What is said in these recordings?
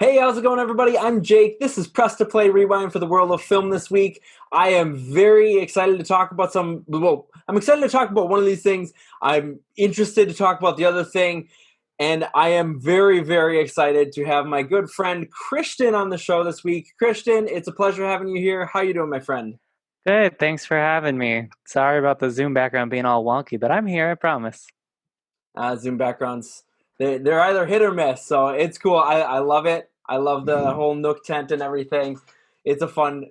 Hey, how's it going, everybody? I'm Jake. This is Press to Play Rewind for the world of film this week. I am very excited to talk about I'm excited to talk about one of these things. I'm interested to talk about the other thing. And I am very, very excited to have my good friend Christian on the show this week. Christian, it's a pleasure having you here. How you doing, my friend? Good, thanks for having me. Sorry about the Zoom background being all wonky, but I'm here, I promise. Zoom backgrounds, they're either hit or miss, so it's cool. I love it. I love the whole Nook tent and everything. It's a fun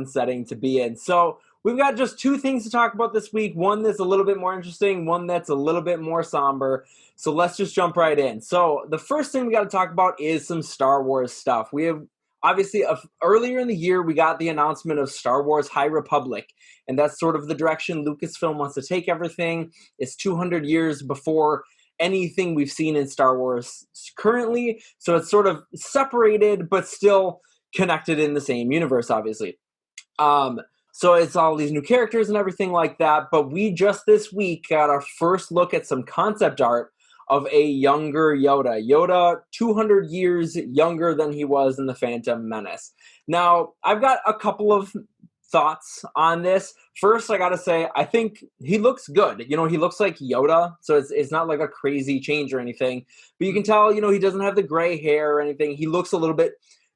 setting to be in. So we've got just two things to talk about this week. One that's a little bit more interesting, one that's a little bit more somber. So let's just jump right in. So the first thing we got to talk about is some Star Wars stuff. We have obviously earlier in the year we got the announcement of Star Wars High Republic, and that's sort of the direction Lucasfilm wants to take everything. It's 200 years before anything we've seen in Star Wars currently. So it's sort of separated, but still connected in the same universe, obviously. So it's all these new characters and everything like that. But we just this week got our first look at some concept art of a younger Yoda. Yoda, 200 years younger than he was in The Phantom Menace. Now, I've got a couple of thoughts on this. First, I gotta say, I think he looks good. He looks like Yoda, so it's not like a crazy change or anything. But you can tell, he doesn't have the gray hair or anything. He looks a little bit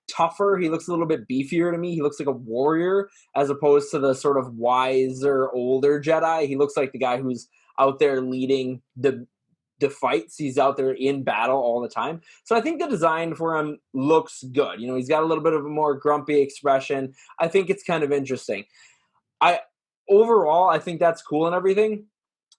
tougher. He looks a little bit beefier to me. He looks like a warrior as opposed to the sort of wiser, older Jedi. He looks like the guy who's out there leading the fights. He's out there in battle all the time. So I think the design for him looks good. He's got a little bit of a more grumpy expression. I think it's kind of interesting. I think that's cool and everything.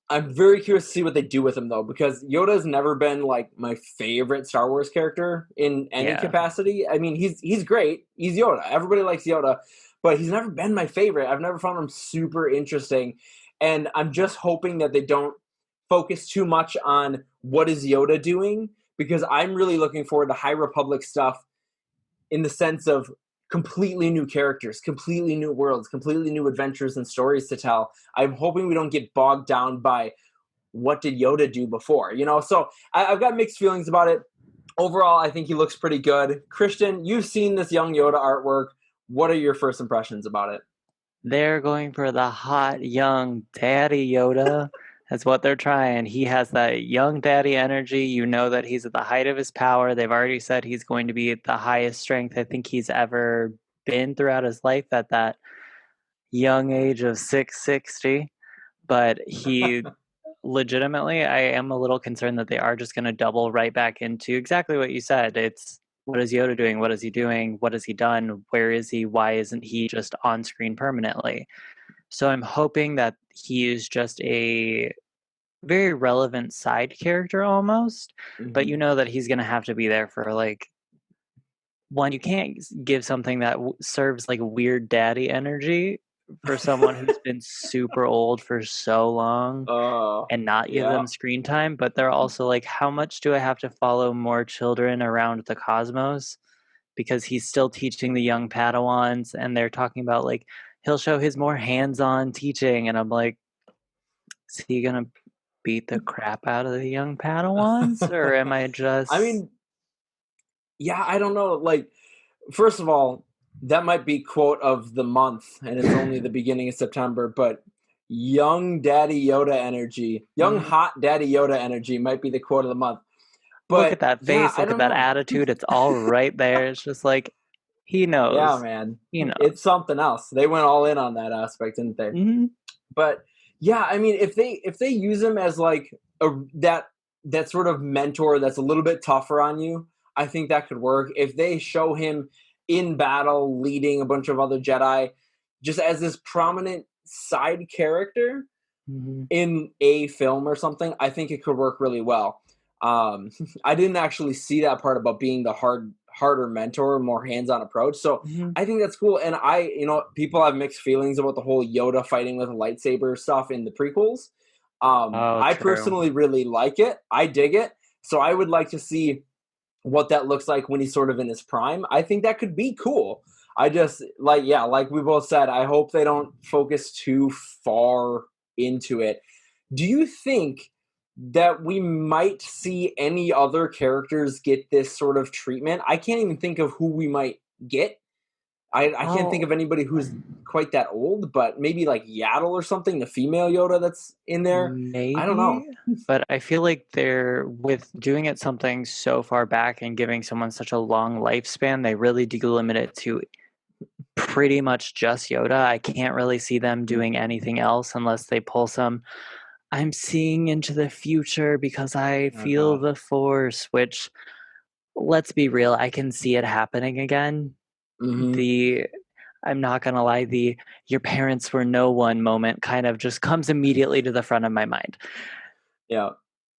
I'm very curious to see what they do with him though, because Yoda's never been like my favorite Star Wars character in any Yeah. capacity. I mean, he's great. He's Yoda. Everybody likes Yoda, but he's never been my favorite. I've never found him super interesting, and I'm just hoping that they don't focus too much on what is Yoda doing, because I'm really looking forward to High Republic stuff in the sense of completely new characters, completely new worlds, completely new adventures and stories to tell. I'm hoping we don't get bogged down by what did Yoda do before, So I've got mixed feelings about it. Overall, I think he looks pretty good. Christian, you've seen this Young Yoda artwork. What are your first impressions about it? They're going for the hot young daddy Yoda. That's what they're trying. He has that young daddy energy. You know that he's at the height of his power. They've already said he's going to be at the highest strength I think he's ever been throughout his life at that young age of 660. But he legitimately, I am a little concerned that they are just going to double right back into exactly what you said. It's what is Yoda doing? What is he doing? What has he done? Where is he? Why isn't he just on screen permanently? So I'm hoping that he is just a very relevant side character almost, but Mm-hmm. you know that he's going to have to be there for like one. You can't give something that serves like weird daddy energy for someone who's been super old for so long and not give Yeah. them screen time, but they're also like, how much do I have to follow more children around the cosmos? Because he's still teaching the young Padawans, and they're talking about like he'll show his more hands-on teaching, and I'm like, is he gonna beat the crap out of the young Padawans, or am I I just mean, yeah, I don't know. Like, first of all, that might be quote of the month, and it's only the beginning of September, but young Daddy Yoda energy, young Mhm. hot Daddy Yoda energy might be the quote of the month. Look at But that yeah, face, I look at don't that know. attitude? It's all right there. It's just like he Yeah, knows. man. He It's knows. something else. They went all in on that aspect, didn't they? Mhm. But yeah, I mean, if they use him as like that sort of mentor that's a little bit tougher on you, I think that could work. If they show him in battle leading a bunch of other Jedi, just as this prominent side character Mhm. in a film or something, I think it could work really well. Um, I didn't actually see that part about being the harder mentor, more hands-on approach. So Mhm. I think that's cool. And people have mixed feelings about the whole Yoda fighting with a lightsaber stuff in the prequels. Oh, I true. personally really like it. I dig it. So I would like to see what that looks like when he's sort of in his prime. I think that could be cool. I just like we both said, I hope they don't focus too far into it. Do you think that we might see any other characters get this sort of treatment. I can't even think of who we might get. I can't think Oh, of anybody who's quite that old, but maybe like Yaddle or something, the female Yoda that's in there. I don't know. maybe, but I feel like they're with doing it something so far back and giving someone such a long lifespan, they really delimit it to pretty much just Yoda. I can't really see them doing anything else unless they pull some I'm seeing into the future because I Oh feel God. the force, which let's be real, I can see it happening again. Hmm. The I'm not gonna lie, the your parents were no one moment kind of just comes immediately to the front of my mind. Yeah.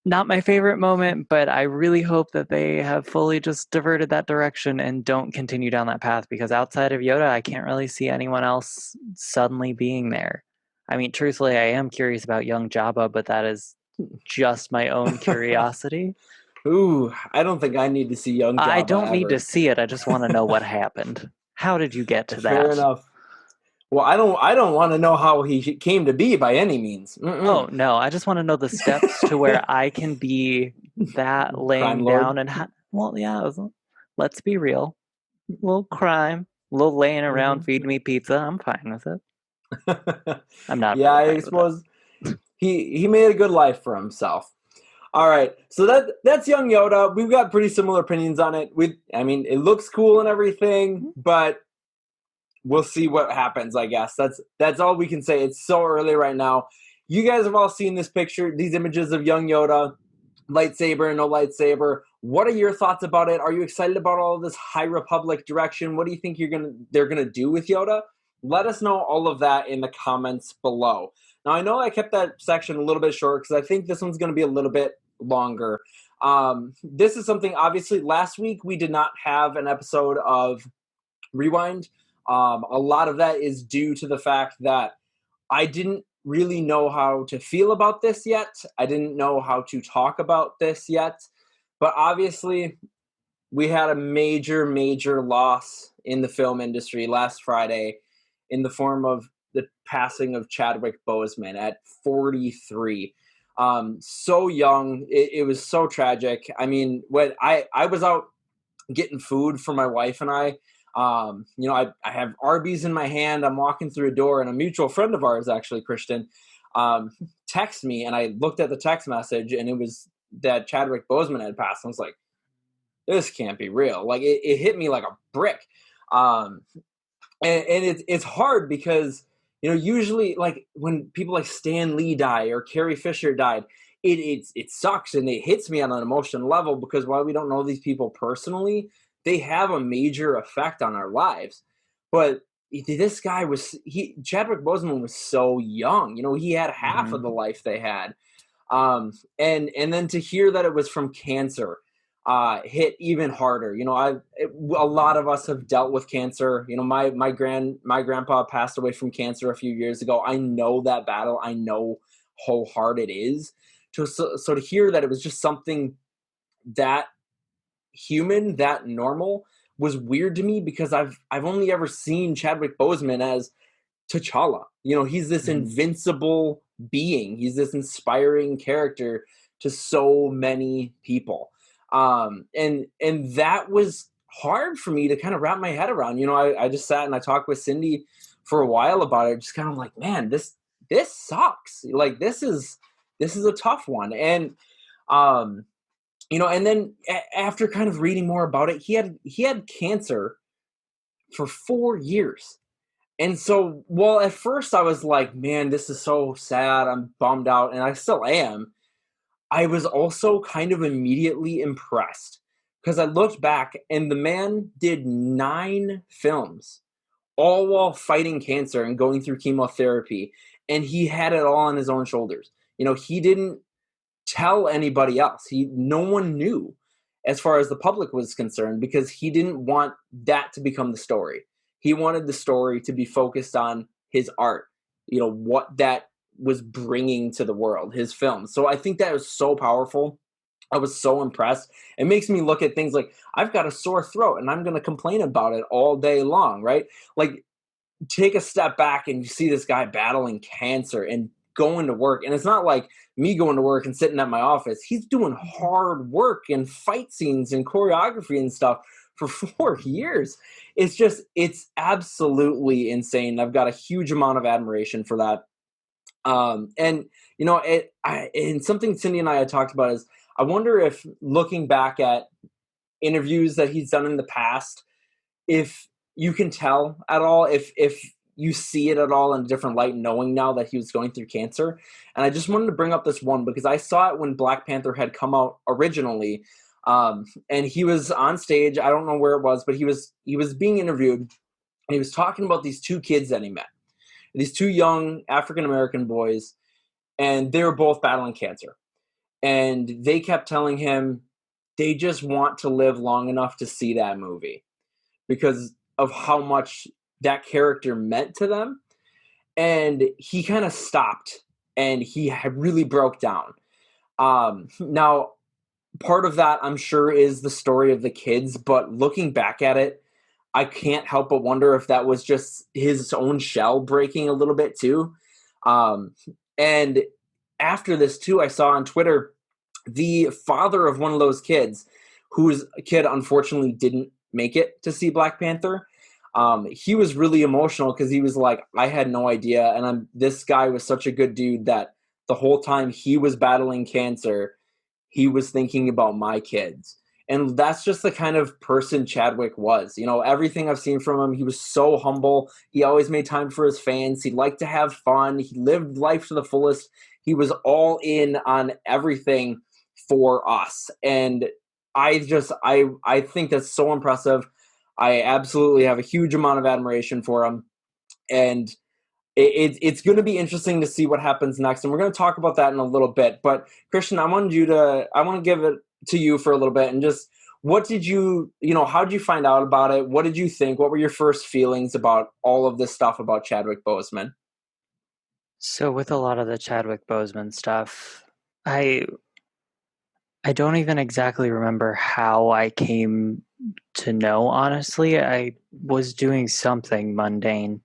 Not my favorite moment, but I really hope that they have fully just diverted that direction and don't continue down that path because outside of Yoda, I can't really see anyone else suddenly being there. I mean, truthfully, I am curious about young Jabba, but that is just my own curiosity. Ooh, I don't think I need to see young I Jabba don't need to ever. see it. I just want to know what happened. How did you get to Fair that? enough. Well, I don't want to know how he came to be by any means. Oh, Mm-mm. no, I just want to know the steps to where I can be that Crime laying lord. down and well, yeah, let's be real. A little crime, a little laying around Hmm. feeding me pizza. I'm fine with it. I'm not Yeah, really I fine with it. suppose he made a good life for himself. All right, so that's Young Yoda. We've got pretty similar opinions on it. I mean, it looks cool and everything, but we'll see what happens. I guess that's all we can say. It's so early right now. You guys have all seen this picture, these images of Young Yoda, lightsaber and no lightsaber. What are your thoughts about it? Are you excited about all of this High Republic direction? What do you think they're gonna do with Yoda? Let us know all of that in the comments below. Now I know I kept that section a little bit short because I think this one's gonna be a little bit longer. This is something obviously last week we did not have an episode of Rewind. A lot of that is due to the fact that I didn't really know how to feel about this yet. I didn't know how to talk about this yet. But obviously, we had a major, major loss in the film industry last Friday in the form of the passing of Chadwick Boseman at 43. So young. It was so tragic. I mean, when I was out getting food for my wife and I have Arby's in my hand. I'm walking through a door, and a mutual friend of ours, actually, Christian, um, texted me, and I looked at the text message, and it was that Chadwick Boseman had passed. I was like, this can't be real. Like, it hit me like a brick. Um, and it's hard because, usually, like, when people like Stan Lee die or Carrie Fisher died, it sucks and it hits me on an emotional level because while we don't know these people personally, they have a major effect on our lives. But this guy he Chadwick Boseman was so young. He had half of the Hmm. life they had. And then to hear that it was from cancer hit even harder. A lot of us have dealt with cancer. My grandpa passed away from cancer a few years ago. I know that battle. I know how hard it is. So to hear that it was just something that human, that normal, was weird to me because I've only ever seen Chadwick Boseman as T'Challa. He's this Hmm. invincible being. He's this inspiring character to so many people. And that was hard for me to kind of wrap my head around. I just sat and I talked with Cindy for a while about it, just kind of like, man, this sucks. Like this is a tough one. Um, and then after kind of reading more about it, he had cancer for 4 years. And so, well, at first I was like, man, this is so sad. I'm bummed out. And I still am. I was also kind of immediately impressed because I looked back and the man did 9 films, all while fighting cancer and going through chemotherapy. And he had it all on his own shoulders. He didn't tell anybody else. No one knew as far as the public was concerned because he didn't want that to become the story. He wanted the story to be focused on his art, what that was bringing to the world, his film. So I think that was so powerful. I was so impressed. It makes me look at things like I've got a sore throat and I'm going to complain about it all day long, right? Like take a step back and you see this guy battling cancer and going to work, and it's not like me going to work and sitting at my office. He's doing hard work and fight scenes and choreography and stuff for 4 years. It's absolutely insane. I've got a huge amount of admiration for that. And and something Cindy and I had talked about is, I wonder if, looking back at interviews that he's done in the past, if you can tell at all, if you see it at all in a different light, knowing now that he was going through cancer. And I just wanted to bring up this one because I saw it when Black Panther had come out originally, and he was on stage. I don't know where it was, but he was being interviewed, and he was talking about these two kids that he met, these two young African American boys, and they were both battling cancer. And they kept telling him they just want to live long enough to see that movie because of how much that character meant to them. And he kind of stopped, and he had really broke down. Now, part of that, I'm sure, is the story of the kids, but looking back at it, I can't help but wonder if that was just his own shell breaking a little bit too. Um, and after this too, I saw on Twitter the father of one of those kids, whose kid unfortunately didn't make it to see Black Panther. He was really emotional because he was like, I had no idea, and this guy was such a good dude that the whole time he was battling cancer, he was thinking about my kids. And that's just the kind of person Chadwick was. Everything I've seen from him, he was so humble. He always made time for his fans. He liked to have fun. He lived life to the fullest. He was all in on everything for us. And I think that's so impressive. I absolutely have a huge amount of admiration for him. And it's going to be interesting to see what happens next, and we're going to talk about that in a little bit. But Christian, I want to give it to you for a little bit, and just, what did how did you find out about it? What did you think? What were your first feelings about all of this stuff about Chadwick Boseman? So with a lot of the Chadwick Boseman stuff, I I don't even exactly remember how I came to know, honestly. I was doing something mundane,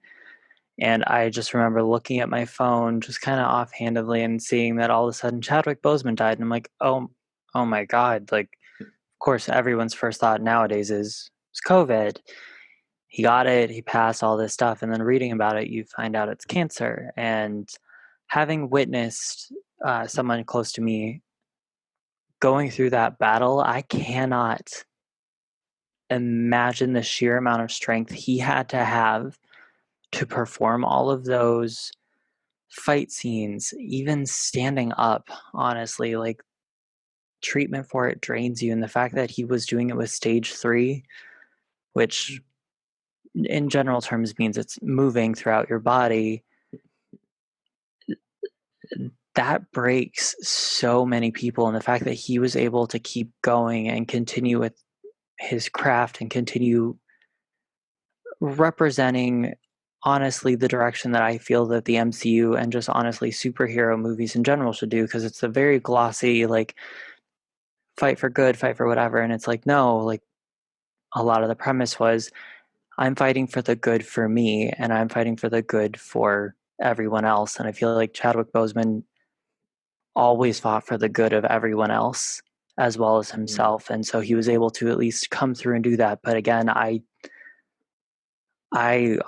and I just remember looking at my phone just kind of offhandedly and seeing that all of a sudden Chadwick Boseman died, and I'm like, oh my God. Like, of course, everyone's first thought nowadays is it's COVID. He got it, he passed, all this stuff, and then reading about it, you find out it's cancer. And having witnessed someone close to me going through that battle, I cannot imagine the sheer amount of strength he had to have to perform all of those fight scenes, even standing up, honestly. Like, treatment for it drains you. And the fact that he was doing it with stage 3, which in general terms means it's moving throughout your body, that breaks so many people. And the fact that he was able to keep going and continue with his craft and continue representing, honestly, the direction that I feel that the MCU and just honestly superhero movies in general should do, because it's a very glossy, like, fight for good, fight for whatever. And it's like, no, like, a lot of the premise was, I'm fighting for the good for me, and I'm fighting for the good for everyone else. And I feel like Chadwick Boseman always fought for the good of everyone else as well as himself. And so he was able to at least come through and do that. But again, I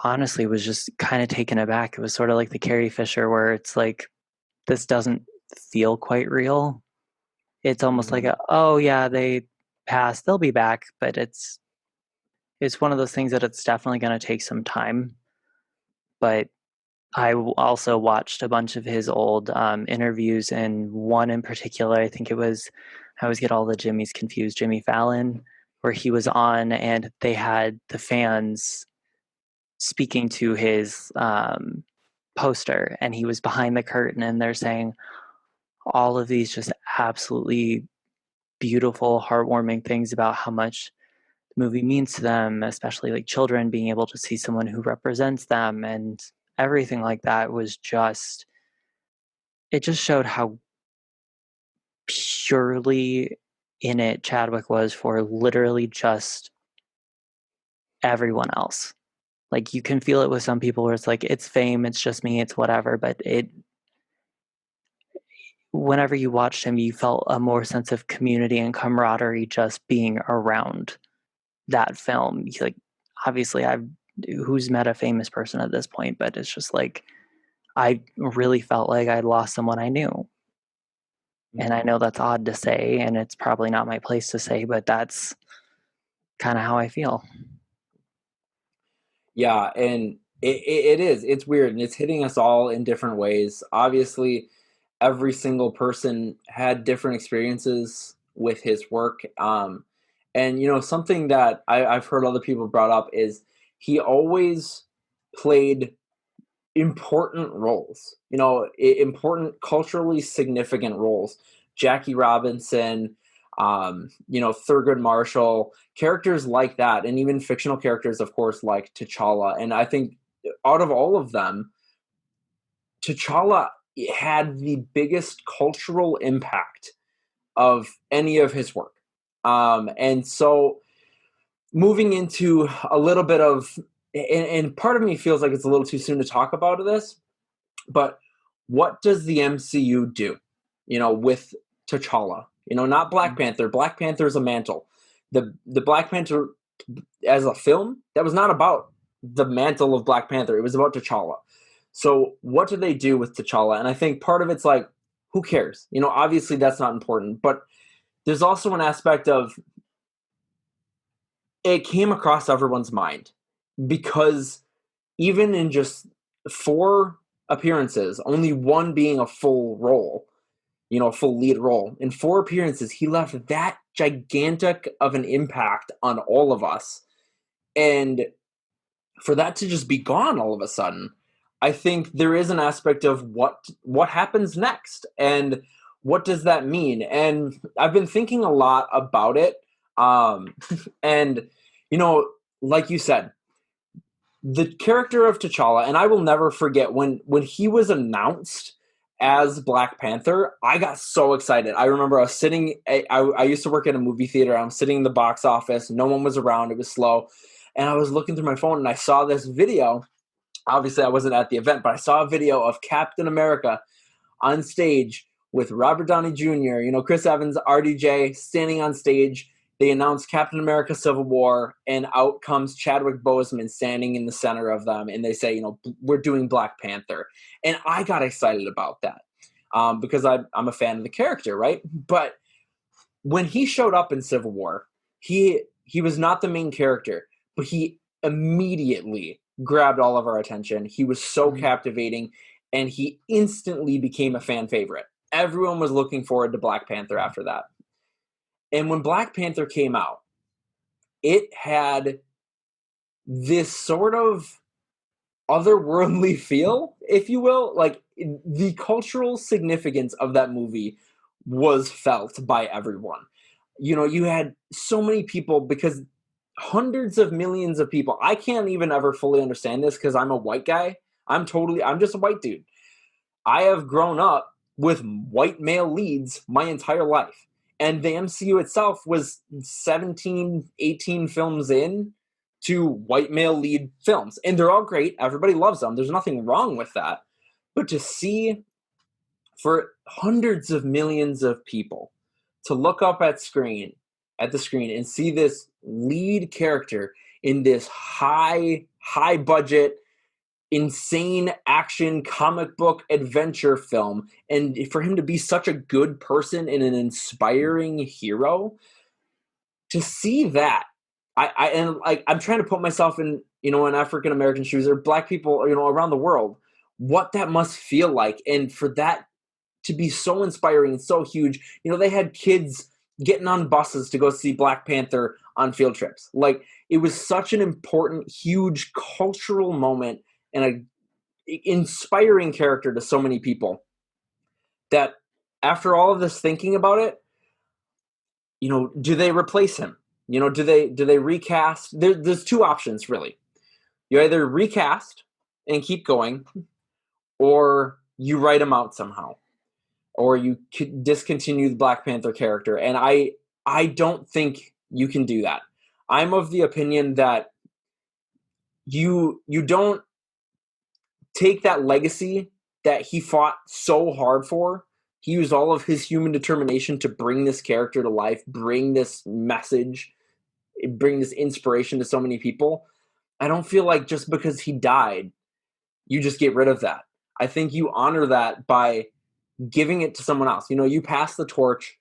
honestly was just kind of taken aback. It was sort of like the Carrie Fisher, where it's like, this doesn't feel quite real. It's almost like oh yeah, they passed, they'll be back. But it's one of those things that it's definitely going to take some time. But I also watched a bunch of his old interviews, and one in particular, I think it was, I always get all the Jimmys confused, Jimmy Fallon, where he was on and they had the fans speaking to his poster, and he was behind the curtain, and they're saying all of these just absolutely beautiful, heartwarming things about how much the movie means to them, especially like children being able to see someone who represents them, and everything like that was just, it just showed how purely in it Chadwick was for literally just everyone else. Like, you can feel it with some people where it's like, it's fame, it's just me, it's whatever, but whenever you watched him, you felt a more sense of community and camaraderie just being around that film. Like, obviously, who's met a famous person at this point, but it's just like I really felt like I'd lost someone I knew. And I know that's odd to say, and it's probably not my place to say, but that's kind of how I feel. Yeah, and it is. It's weird, and it's hitting us all in different ways. Obviously, every single person had different experiences with his work. And something that I've heard other people brought up is he always played important roles. Important culturally significant roles. Jackie Robinson, Thurgood Marshall, characters like that, and even fictional characters, of course, like T'Challa. And I think out of all of them, T'Challa had the biggest cultural impact of any of his work. And so moving into a little bit of, and part of me feels like it's a little too soon to talk about this, but what does the MCU do, with T'Challa? Not Black Panther. Black Panther is a mantle. The Black Panther as a film, that was not about the mantle of Black Panther. It was about T'Challa. So what do they do with T'Challa? And I think part of it's like, who cares? Obviously that's not important, but there's also an aspect of it came across everyone's mind because even in just 4 appearances, only one being a full role, a full lead role, in 4 appearances, he left that gigantic of an impact on all of us. And for that to just be gone all of a sudden, I think there is an aspect of what happens next and what does that mean? And I've been thinking a lot about it. And like you said, the character of T'Challa, and I will never forget when he was announced as Black Panther, I got so excited. I remember I was sitting, I used to work at a movie theater. I'm sitting in the box office. No one was around. It was slow. And I was looking through my phone and I saw this video. Obviously, I wasn't at the event, but I saw a video of Captain America on stage with Robert Downey Jr., Chris Evans, RDJ standing on stage. They announced Captain America Civil War, and out comes Chadwick Boseman standing in the center of them, and they say, we're doing Black Panther. And I got excited about that because I'm a fan of the character, right? But when he showed up in Civil War, he was not the main character, but he immediately grabbed all of our attention. He was so captivating, and he instantly became a fan favorite. Everyone was looking forward to Black Panther after that. And when Black Panther came out, it had this sort of otherworldly feel, if you will. Like, the cultural significance of that movie was felt by everyone. You had so many people, because hundreds of millions of people, I can't even ever fully understand this because I'm a white guy. I'm just a white dude. I have grown up with white male leads my entire life. And the MCU itself was 17, 18 films in to white male lead films. And they're all great. Everybody loves them. There's nothing wrong with that. But to see for hundreds of millions of people to look up at the screen and see this lead character in this high budget, insane action comic book adventure film, and for him to be such a good person and an inspiring hero, to see that, I'm trying to put myself in in African American shoes, or Black people around the world, what that must feel like, and for that to be so inspiring and so huge. They had kids getting on buses to go see Black Panther on field trips. Like, it was such an important, huge cultural moment and a inspiring character to so many people that after all of this thinking about it, do they replace him? Do they recast? There's 2 options really. You either recast and keep going, or you write him out somehow, or you discontinue the Black Panther character. And I don't think you can do that. I'm of the opinion that you don't take that legacy that he fought so hard for He used all of his human determination to bring this character to life, bring this message, bring this inspiration to so many people. I don't feel like just because he died, you just get rid of that. I think you honor that by giving it to someone else. You pass the torch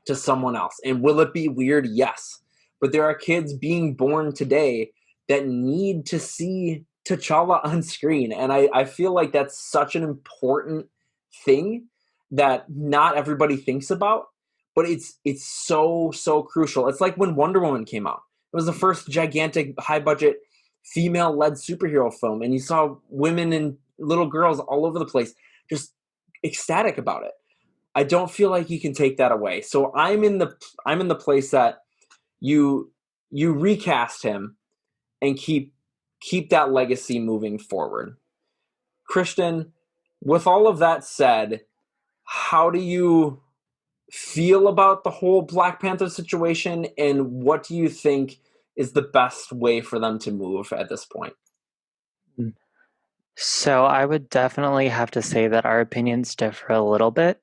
to someone else. And will it be weird? Yes. But there are kids being born today that need to see T'Challa on screen. And I feel like that's such an important thing that not everybody thinks about, but it's so crucial. It's like when Wonder Woman came out. It was the first gigantic high budget female led superhero film, and you saw women and little girls all over the place just ecstatic about it. I don't feel like you can take that away. So I'm in the place that you recast him and keep that legacy moving forward. Christian, with all of that said, how do you feel about the whole Black Panther situation, and what do you think is the best way for them to move at this point? So I would definitely have to say that our opinions differ a little bit.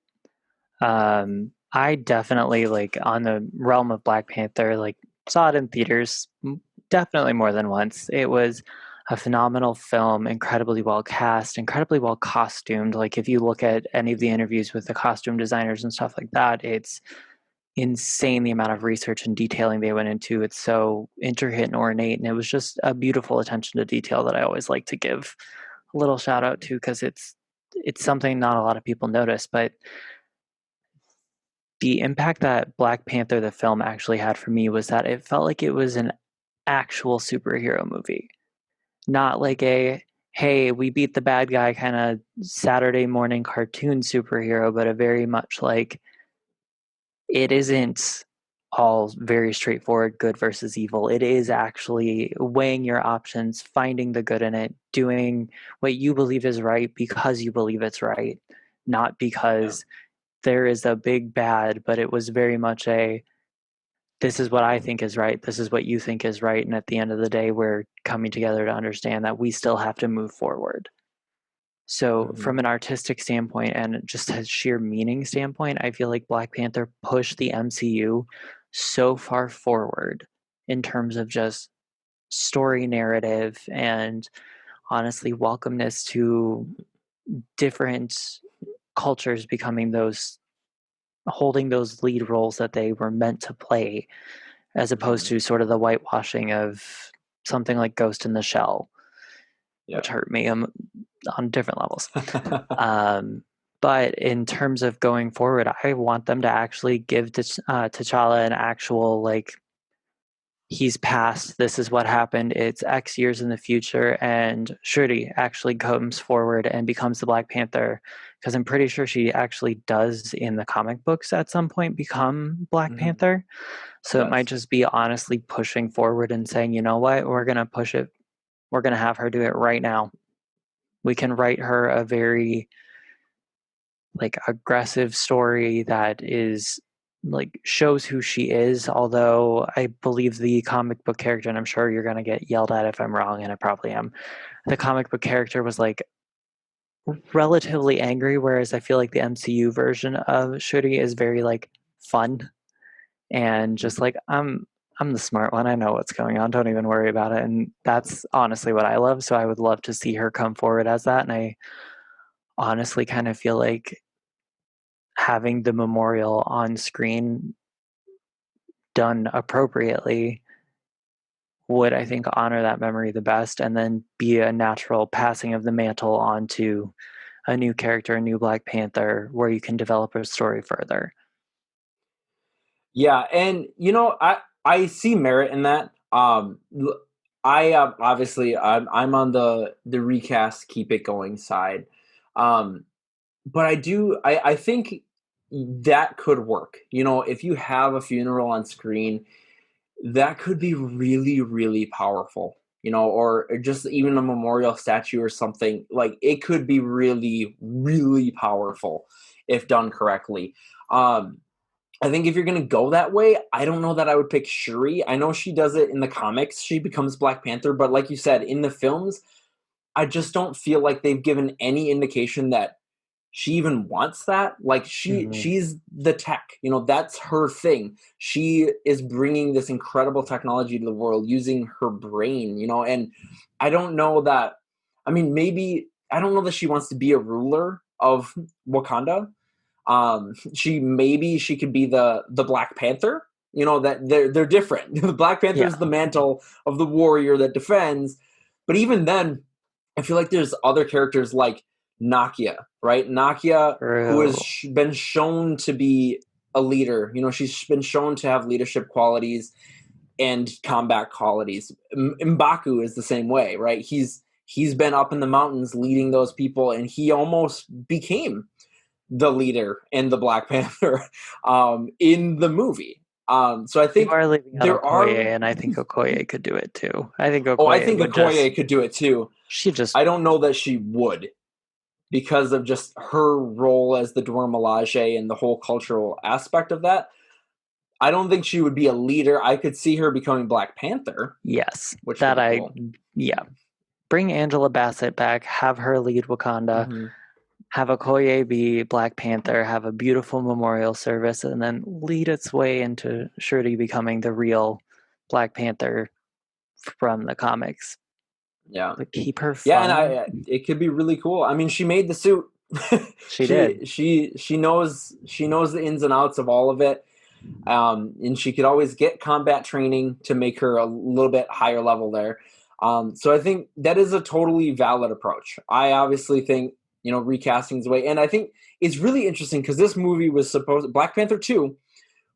I definitely like on the realm of Black Panther, like saw it in theaters definitely more than once. It was a phenomenal film, incredibly well cast, incredibly well costumed. Like if you look at any of the interviews with the costume designers and stuff like that, it's insane the amount of research and detailing they went into. It's so intricate and ornate, and it was just a beautiful attention to detail that I always like to give a little shout out to because it's something not a lot of people notice. But the impact that Black Panther the film actually had for me was that it felt like it was an actual superhero movie, not like a hey, we beat the bad guy kind of Saturday morning cartoon superhero, but a very much like it isn't all very straightforward good versus evil. It is actually weighing your options, finding the good in it, doing what you believe is right because you believe it's right, not Yeah. because there is a big bad, but it was very much a this is what I think is right, this is what you think is right, and at the end of the day, we're coming together to understand that we still have to move forward. So, Hmm. from an artistic standpoint and just a sheer meaning standpoint, I feel like Black Panther pushed the MCU so far forward in terms of just story narrative and honestly welcomeness to different cultures becoming those holding those lead roles that they were meant to play as opposed Hmm. to sort of the whitewashing of something like Ghost in the Shell, Yeah. which hurt me on different levels. Um, but in terms of going forward, I want them to actually give T'Challa an actual like he's passed. This is what happened. It's X years in the future, and Shuri actually comes forward and becomes the Black Panther. Because I'm pretty sure she actually does in the comic books at some point become Black Hmm. Panther. She So it might does. just be honestly pushing forward and saying, you know what, we're gonna push it. We're gonna have her do it right now. We can write her a very like aggressive story that is like shows who she is, although I believe the comic book character, and I'm sure you're going to get yelled at if I'm wrong, and I probably am, the comic book character was like relatively angry, whereas I feel like the MCU version of Shuri is very like fun and just like I'm the smart one, I know what's going on, don't even worry about it. And that's honestly what I love, so I would love to see her come forward as that. And I honestly kind of feel like having the memorial on screen done appropriately would, I think, honor that memory the best and then be a natural passing of the mantle onto a new character, a new Black Panther, where you can develop a story further. Yeah, and I see merit in that. I obviously I'm on the recast, keep it going side, um, but I think that could work. If you have a funeral on screen, that could be really really powerful. Or just even a memorial statue or something like it could be really really powerful if done correctly. I think if you're gonna go that way, I don't know that I would pick Shuri. I know she does it in the comics. She becomes Black Panther, but like you said, in the films, I just don't feel like they've given any indication that she even wants that. Like Hmm. she's the tech, that's her thing. She is bringing this incredible technology to the world using her brain, and I don't know that. I mean, maybe I don't know that she wants to be a ruler of Wakanda. She could be the Black Panther. That they're different. The Black Panther Yeah, is the mantle of the warrior that defends, but even then, I feel like there's other characters like Nakia, right? Nakia, who has true. been shown to be a leader. She's been shown to have leadership qualities and combat qualities. M'Baku is the same way, right? He's been up in the mountains leading those people, and he almost became the leader and the Black Panther in the movie. So I You think are leaving out there Okoye, are. and I think Okoye could do it too. I think Oh, I Okoye think would just, Okoye could do it too. she just, I don't know that she would, because of just her role as the Dora Milaje and the whole cultural aspect of that. I don't think she would be a leader. I could see her becoming Black Panther, yes, which would that be cool. yeah. Bring Angela Bassett back, have her lead Wakanda, Mm-hmm. have Okoye be Black Panther, have a beautiful memorial service, and then lead its way into Shuri becoming the real Black Panther from the comics. Yeah, But keep her yeah, and fun. I it could be really cool. I mean, she made the suit. She did. She knows the ins and outs of all of it, and she could always get combat training to make her a little bit higher level there. So I think that is a totally valid approach. I obviously think recasting is the way, and I think it's really interesting because this movie was supposed Black Panther 2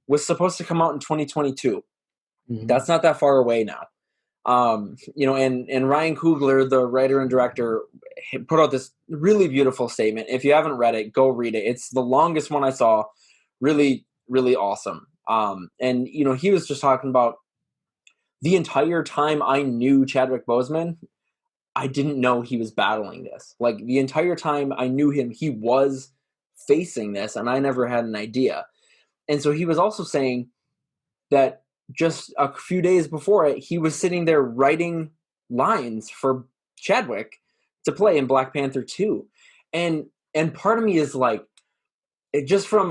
was supposed to come out in 2022. Mhm. That's not that far away now. And Ryan Coogler, the writer and director, put out this really beautiful statement. If you haven't read it, go read it. It's the longest one I saw. Really, really awesome. And he was just talking about the entire time I knew Chadwick Boseman, I didn't know he was battling this. Like the entire time I knew him, he was facing this, and I never had an idea. And so he was also saying that just a few days before it, he was sitting there writing lines for Chadwick to play in Black Panther 2. And part of me is like, it just from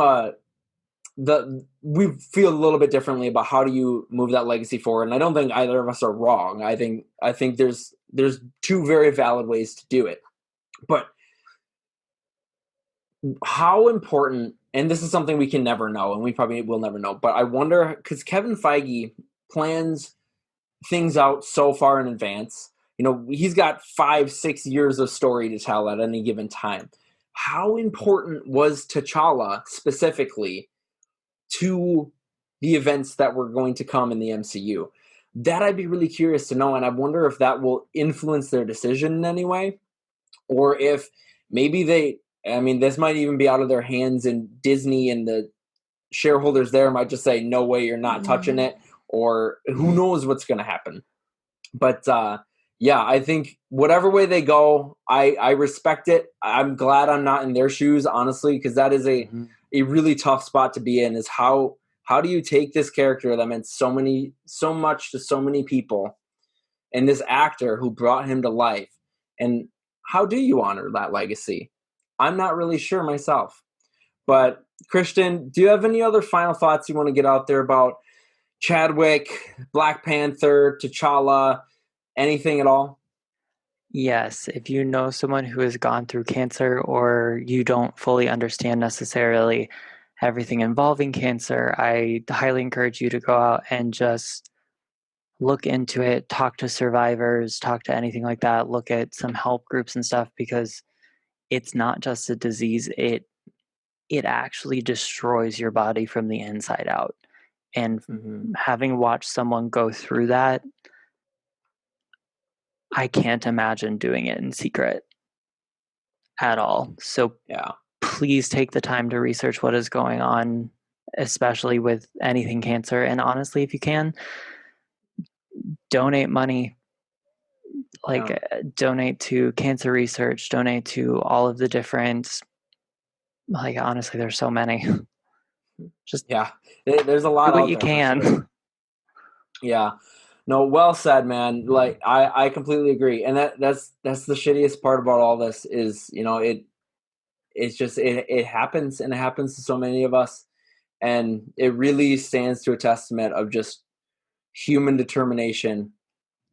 we feel a little bit differently about how do you move that legacy forward. And I don't think either of us are wrong. I think there's two very valid ways to do it. But how important, and this is something we can never know, and we probably will never know, but I wonder, because Kevin Feige plans things out so far in advance. He's got 5-6 years of story to tell at any given time. How important was T'Challa specifically to the events that were going to come in the MCU? That I'd be really curious to know, and I wonder if that will influence their decision in any way, or if maybe I mean, this might even be out of their hands, and Disney and the shareholders there might just say, no way, you're not touching it, or who knows what's going to happen. But yeah, I think whatever way they go, I respect it. I'm glad I'm not in their shoes, honestly, because that is Mhm. a really tough spot to be in. Is how do you take this character that meant so much to so many people, and this actor who brought him to life, and how do you honor that legacy? I'm not really sure myself. But Christian, do you have any other final thoughts you want to get out there about Chadwick, Black Panther, T'Challa, anything at all? Yes, if you know someone who has gone through cancer or you don't fully understand necessarily everything involving cancer, I highly encourage you to go out and just look into it, talk to survivors, talk to anything like that, look at some help groups and stuff because it's not just a disease, it actually destroys your body from the inside out. And Mm-hmm. having watched someone go through that, I can't imagine doing it in secret at all. So Yeah. please take the time to research what is going on, especially with anything cancer. And honestly, if you can, donate money, like Yeah. donate to cancer research, donate to all of the different, like, honestly, there's so many. Just Yeah. There's a do lot what out you there for sure. can. Yeah. No, well said, man. Like I completely agree. And that's the shittiest part about all this is, it's just it happens, and it happens to so many of us, and it really stands to a testament of just human determination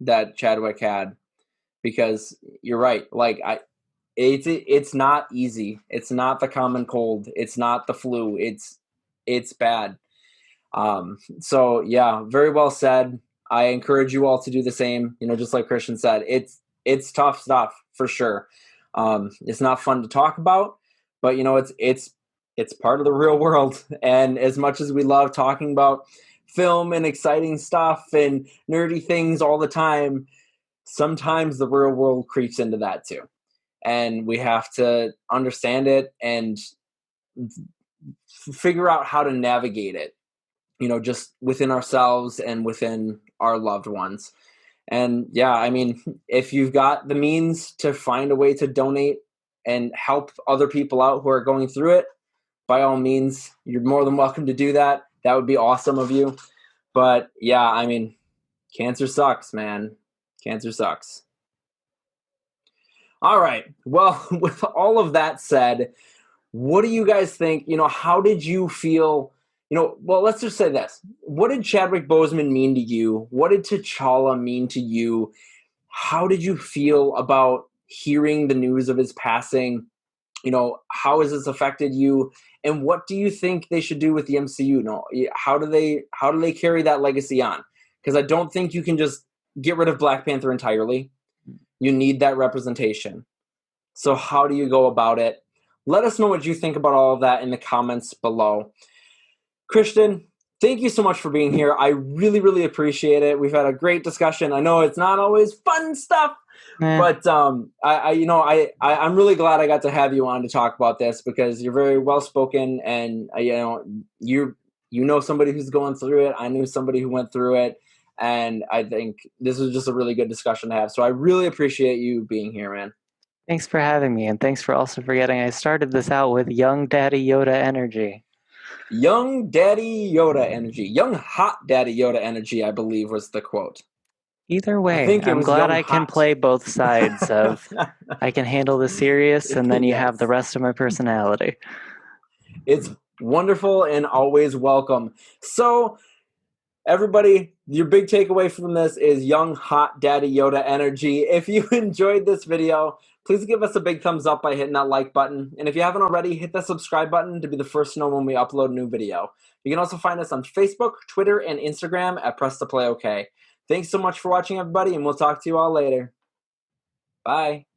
that Chadwick had. Because you're right, like it's not easy. It's not the common cold. It's not the flu. It's bad. So yeah, very well said. I encourage you all to do the same. You know, just like Christian said, it's tough stuff for sure. It's not fun to talk about, but you know, it's part of the real world. And as much as we love talking about film and exciting stuff and nerdy things all the time, sometimes the real world creeps into that too. And we have to understand it and figure out how to navigate it, you know, just within ourselves and within our loved ones. And yeah, I mean, if you've got the means to find a way to donate and help other people out who are going through it, by all means, you're more than welcome to do that. That would be awesome of you. But yeah, I mean, cancer sucks, man. Cancer sucks. All right. Well, with all of that said, what do you guys think? You know, how did you feel? You know, well, let's just say this. What did Chadwick Boseman mean to you? What did T'Challa mean to you? How did you feel about hearing the news of his passing? You know, how has this affected you? And what do you think they should do with the MCU? You know, how do they carry that legacy on? Because I don't think you can just get rid of Black Panther entirely. You need that representation. So how do you go about it? Let us know what you think about all of that in the comments below. Christian, thank you so much for being here. I really, really appreciate it. We've had a great discussion. I know it's not always fun stuff, but I'm really glad I got to have you on to talk about this because you're very well spoken, and you know somebody who's going through it. I knew somebody who went through it, and I think this was just a really good discussion to have. So I really appreciate you being here, man. Thanks for having me, and thanks for also forgetting I started this out with Young Daddy Yoda energy. Young Daddy Yoda energy. Young Hot Daddy Yoda energy, I believe, was the quote. Either I way, think it I'm was glad Young I can Hot. play both sides of I can handle the serious and then you have the Yes. rest of my personality. It's wonderful and always welcome. So, everybody, your big takeaway from this is Young Hot Daddy Yoda energy. If you enjoyed this video, please give us a big thumbs up by hitting that like button. And if you haven't already, hit that subscribe button to be the first to know when we upload a new video. You can also find us on Facebook, Twitter, and Instagram at Press to Play OK. Thanks so much for watching, everybody, and we'll talk to you all later. Bye.